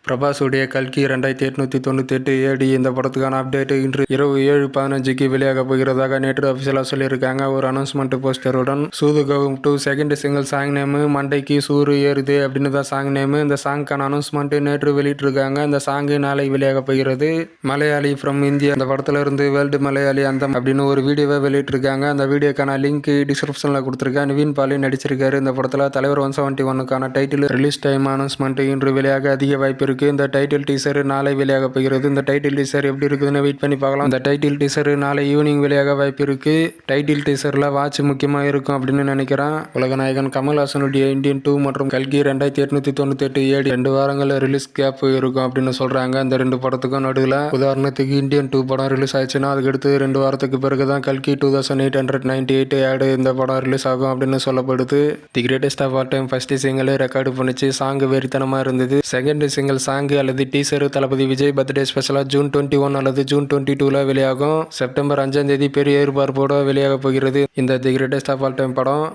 பிரபாஸுடைய கல்கி 2898 ஏடி இந்த படத்துக்கான அப்டேட் இன்று இரவு 7:15க்கு வெளியாக போகிறதாக நேற்று அஃபிஷியலாக சொல்லியிருக்காங்க. ஒரு அனௌன்ஸ்மெண்ட் போஸ்டருடன் சூதுகவும் டு செகண்ட் சிங்கிள் சாங் நேமு மண்டைக்கு சூறு ஏறுது அப்படின்னு தான் சாங் நேமு. இந்த சாங்க்கான அனௌன்ஸ்மெண்ட் நேற்று வெளியிட்டிருக்காங்க. இந்த சாங்கு நாளை வெளியாக போகிறது. மலையாளி ஃப்ரம் இந்தியா இந்த படத்துல இருந்து வேர்ல்டு மலையாளி அந்த அப்படின்னு ஒரு வீடியோவை வெளியிட்டிருக்காங்க. அந்த வீடியோக்கான லிங்க் டிஸ்கிரிப்ஷனில் கொடுத்துருக்கேன். நிவின் பாலி நடிச்சிருக்காரு. இந்த படத்தில் தலைவர் 171க்கான டைட்டில் ரிலீஸ் டைம் அனௌன்ஸ்மெண்ட் இன்று வெளியாக அதிக வாய்ப்பு இருக்கு. இந்த டைட்டில் டீசர் நாளை வெளியாக போகிறது. இந்த டைட்டில் டீசர் எப்படி இருக்குதுன்னு வெயிட் பண்ணி பார்க்கலாம். இந்த டைட்டில் டீசர் நாளை ஈவினிங் வெளியாக வாய்ப்பு இருக்கு. டைட்டில் டீசர்ல வாட்ச் முக்கியமா இருக்கும் அப்படின்னு நினைக்கிறேன். உலகநாயகன் கமல்ஹாசனுடைய இந்தியன் 2 மற்றும் கல்கி 2898 ஏடி 2 வாரங்கள் ரிலீஸ் கேப் இருக்கும் அப்படின்னு சொல்றாங்க. இந்த 2 படத்துக்கும் நடுவில் உதாரணத்துக்கு இந்தியன் 2 படம் ரிலீஸ் ஆயிடுச்சுன்னா அதுக்கடுத்து 2 வாரத்துக்கு பிறகுதான் கல்கி 2898 ஆடு இந்த படம் ரிலீஸ் ஆகும் அப்படின்னு சொல்லப்படுது. The Greatest of All Time first single record பண்ணிச்சு. சாங் வெறித்தனமா இருந்தது. செகண்ட் சிங்கிள் சாங் அல்லது டீசர் தளபதி விஜய் பர்த்டே ஸ்பெஷலா ஜூன் 21 அல்லது ஜூன் 22ல வெளியாகும். செப்டம்பர் 5ஆம் தேதி பெரிய எதிர்பார்ப்போட வெளியாக போகிறது இந்த The Greatest of All Time படம்.